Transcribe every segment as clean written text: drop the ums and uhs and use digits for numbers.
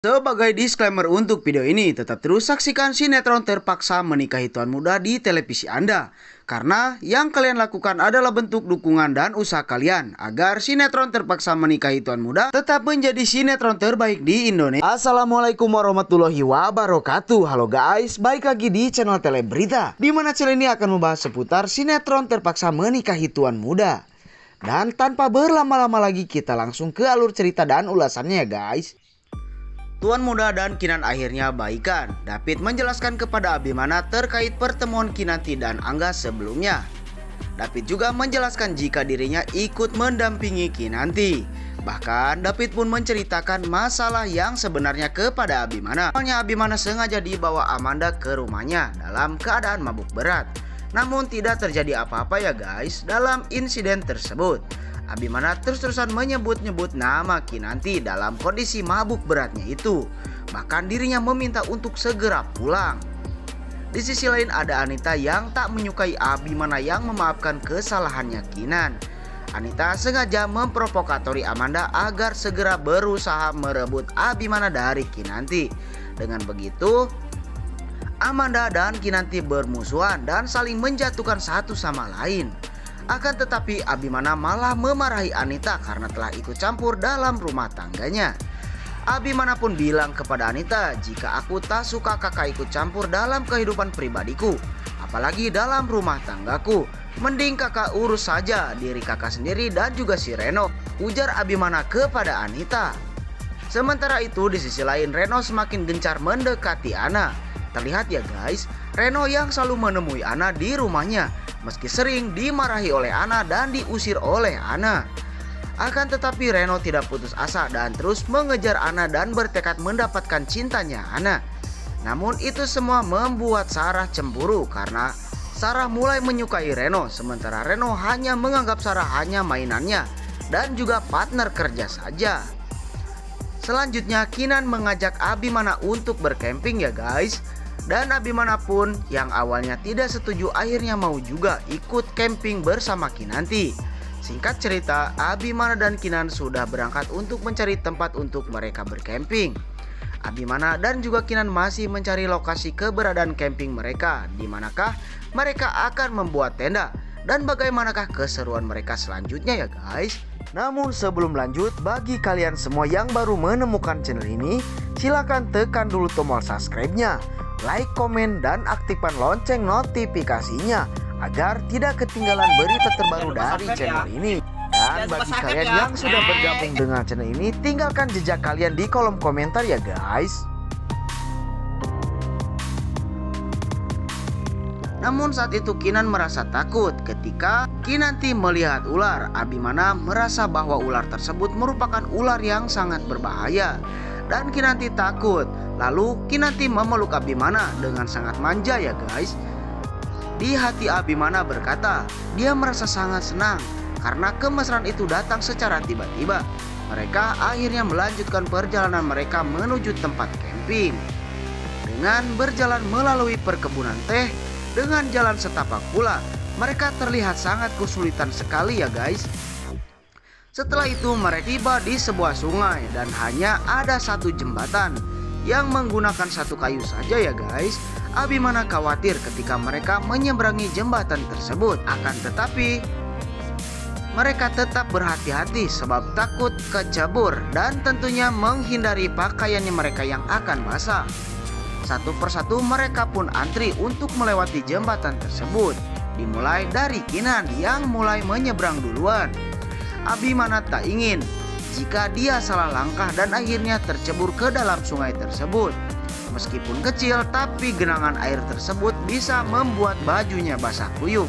Sebagai disclaimer untuk video ini, tetap terus saksikan sinetron Terpaksa Menikahi Tuan Muda di televisi Anda. Karena yang kalian lakukan adalah bentuk dukungan dan usaha kalian agar sinetron Terpaksa Menikahi Tuan Muda tetap menjadi sinetron terbaik di Indonesia. Assalamualaikum warahmatullahi wabarakatuh. Halo guys, balik lagi di channel Teleberita, di mana channel ini akan membahas seputar sinetron Terpaksa Menikahi Tuan Muda. Dan tanpa berlama-lama lagi, kita langsung ke alur cerita dan ulasannya ya guys. Tuan Muda dan Kinan akhirnya baikan. David menjelaskan kepada Abimana terkait pertemuan Kinanti dan Angga sebelumnya. David juga menjelaskan jika dirinya ikut mendampingi Kinanti. Bahkan David pun menceritakan masalah yang sebenarnya kepada Abimana. Awalnya Abimana sengaja dibawa Amanda ke rumahnya dalam keadaan mabuk berat. Namun tidak terjadi apa-apa ya guys dalam insiden tersebut. Abimana terus-terusan menyebut-nyebut nama Kinanti dalam kondisi mabuk beratnya itu. Bahkan dirinya meminta untuk segera pulang. Di sisi lain ada Anita yang tak menyukai Abimana yang memaafkan kesalahannya Kinan. Anita sengaja memprovokatori Amanda agar segera berusaha merebut Abimana dari Kinanti. Dengan begitu, Amanda dan Kinanti bermusuhan dan saling menjatuhkan satu sama lain. Akan tetapi Abimana malah memarahi Anita karena telah ikut campur dalam rumah tangganya. Abimana pun bilang kepada Anita, jika aku tak suka kakak ikut campur dalam kehidupan pribadiku, apalagi dalam rumah tanggaku, mending kakak urus saja diri kakak sendiri dan juga si Reno, ujar Abimana kepada Anita. Sementara itu di sisi lain Reno semakin gencar mendekati Ana. Terlihat ya guys, Reno yang selalu menemui Ana di rumahnya, meski sering dimarahi oleh Ana dan diusir oleh Ana. Akan tetapi Reno tidak putus asa dan terus mengejar Ana dan bertekad mendapatkan cintanya Ana. Namun itu semua membuat Sarah cemburu karena Sarah mulai menyukai Reno, sementara Reno hanya menganggap Sarah hanya mainannya dan juga partner kerja saja. Selanjutnya Kinan mengajak Abimana untuk bercamping ya guys. Dan Abimana pun yang awalnya tidak setuju akhirnya mau juga ikut camping bersama Kinanti. Singkat cerita, Abimana dan Kinan sudah berangkat untuk mencari tempat untuk mereka bercamping. Abimana dan juga Kinan masih mencari lokasi keberadaan camping mereka, di manakah mereka akan membuat tenda dan bagaimanakah keseruan mereka selanjutnya ya guys. Namun sebelum lanjut, bagi kalian semua yang baru menemukan channel ini, silahkan tekan dulu tombol subscribe-nya, like, komen, dan aktifkan lonceng notifikasinya agar tidak ketinggalan berita terbaru dari channel ini. Dan bagi kalian yang sudah bergabung dengan channel ini, tinggalkan jejak kalian di kolom komentar ya guys. Namun saat itu Kinan merasa takut ketika Kinanti melihat ular. Abimana merasa bahwa ular tersebut merupakan ular yang sangat berbahaya dan Kinanti takut. Lalu Kinanti memeluk Abimana dengan sangat manja ya guys. Di hati Abimana berkata, dia merasa sangat senang karena kemesraan itu datang secara tiba-tiba. Mereka akhirnya melanjutkan perjalanan mereka menuju tempat camping. Dengan berjalan melalui perkebunan teh dengan jalan setapak pula, mereka terlihat sangat kesulitan sekali ya guys. Setelah itu mereka tiba di sebuah sungai dan hanya ada satu jembatan yang menggunakan satu kayu saja ya guys. Abimana khawatir ketika mereka menyeberangi jembatan tersebut. Akan tetapi mereka tetap berhati-hati sebab takut kecebur dan tentunya menghindari pakaiannya mereka yang akan basah. Satu persatu mereka pun antri untuk melewati jembatan tersebut. Dimulai dari Kinan yang mulai menyeberang duluan. Abimana tak ingin jika dia salah langkah dan akhirnya tercebur ke dalam sungai tersebut. Meskipun kecil, tapi genangan air tersebut bisa membuat bajunya basah kuyup.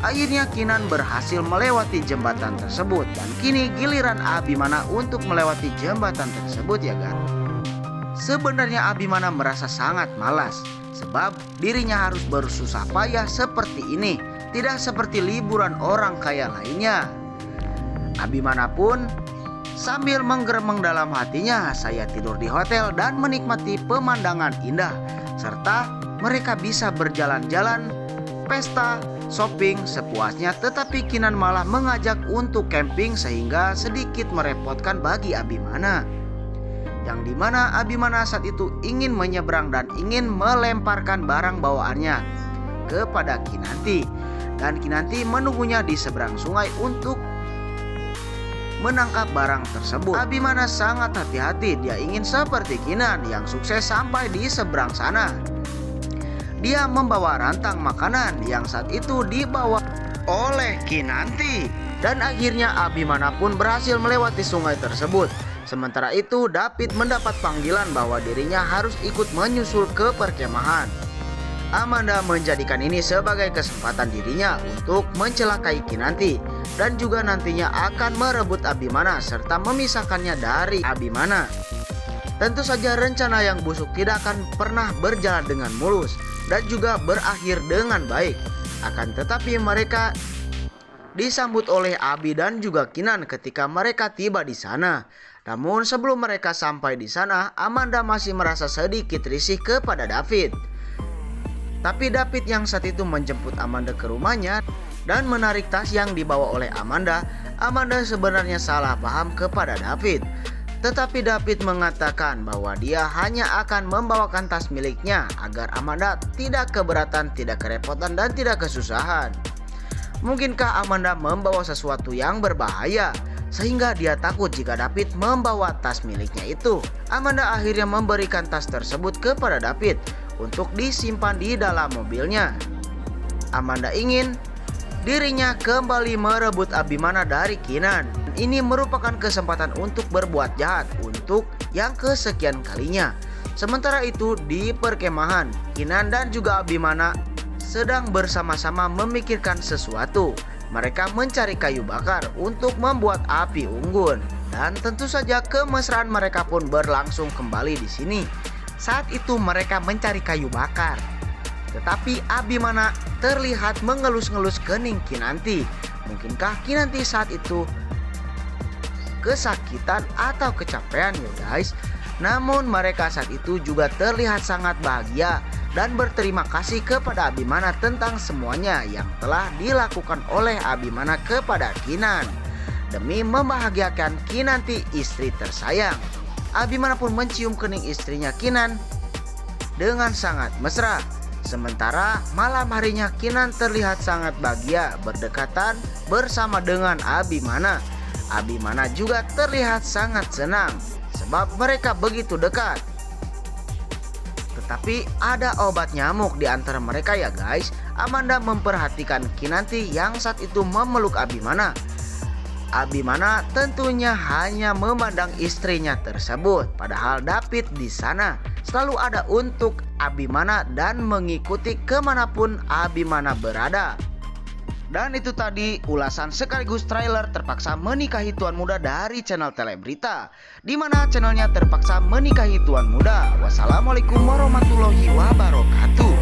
Akhirnya Kinan berhasil melewati jembatan tersebut dan kini giliran Abimana untuk melewati jembatan tersebut ya kan. Sebenarnya Abimana merasa sangat malas sebab dirinya harus bersusah payah seperti ini, tidak seperti liburan orang kaya lainnya. Abimana pun sambil menggeremeng dalam hatinya, saya tidur di hotel dan menikmati pemandangan indah, serta mereka bisa berjalan-jalan, pesta, shopping sepuasnya. Tetapi Kinan malah mengajak untuk camping sehingga sedikit merepotkan bagi Abimana. yang dimana Abimana saat itu ingin menyeberang dan ingin melemparkan barang bawaannya kepada Kinanti, dan Kinanti menunggunya di seberang sungai untuk menangkap barang tersebut. Abimana sangat hati-hati, dia ingin seperti Kinan yang sukses sampai di seberang sana. Dia membawa rantang makanan yang saat itu dibawa oleh Kinanti, dan akhirnya Abimana pun berhasil melewati sungai tersebut. Sementara itu David mendapat panggilan bahwa dirinya harus ikut menyusul ke perkemahan. Amanda menjadikan ini sebagai kesempatan dirinya untuk mencelakai Kinanti dan juga nantinya akan merebut Abimana serta memisahkannya dari Abimana. Tentu saja rencana yang busuk tidak akan pernah berjalan dengan mulus dan juga berakhir dengan baik. Akan tetapi mereka disambut oleh Abi dan juga Kinan ketika mereka tiba di sana. Namun sebelum mereka sampai di sana, Amanda masih merasa sedikit risih kepada David. Tapi David yang saat itu menjemput Amanda ke rumahnya dan menarik tas yang dibawa oleh Amanda. Amanda sebenarnya salah paham kepada David. Tetapi David mengatakan bahwa dia hanya akan membawakan tas miliknya agar Amanda tidak keberatan, tidak kerepotan, dan tidak kesusahan. Mungkinkah Amanda membawa sesuatu yang berbahaya sehingga dia takut jika David membawa tas miliknya itu? Amanda akhirnya memberikan tas tersebut kepada David untuk disimpan di dalam mobilnya. Amanda ingin dirinya kembali merebut Abimana dari Kinan. Ini merupakan kesempatan untuk berbuat jahat untuk yang kesekian kalinya. Sementara itu di perkemahan, Kinan dan juga Abimana sedang bersama-sama memikirkan sesuatu. Mereka mencari kayu bakar untuk membuat api unggun, dan tentu saja kemesraan mereka pun berlangsung kembali di sini. Saat itu mereka mencari kayu bakar, tetapi Abimana terlihat mengelus-ngelus kening Kinanti. Mungkinkah Kinanti saat itu kesakitan atau kecapean ya guys? Namun mereka saat itu juga terlihat sangat bahagia dan berterima kasih kepada Abimana tentang semuanya yang telah dilakukan oleh Abimana kepada Kinan demi membahagiakan Kinanti, istri tersayang. Abimana pun mencium kening istrinya Kinan dengan sangat mesra. Sementara malam harinya Kinan terlihat sangat bahagia berdekatan bersama dengan Abimana. Abimana juga terlihat sangat senang sebab mereka begitu dekat. Tetapi ada obat nyamuk di antara mereka ya guys. Amanda memperhatikan Kinanti yang saat itu memeluk Abimana. Abimana tentunya hanya memandang istrinya tersebut, padahal David di sana selalu ada untuk Abimana dan mengikuti kemanapun Abimana berada. Dan itu tadi ulasan sekaligus trailer Terpaksa Menikahi Tuan Muda dari channel Teleberita, di mana channelnya Terpaksa Menikahi Tuan Muda. Wassalamualaikum warahmatullahi wabarakatuh.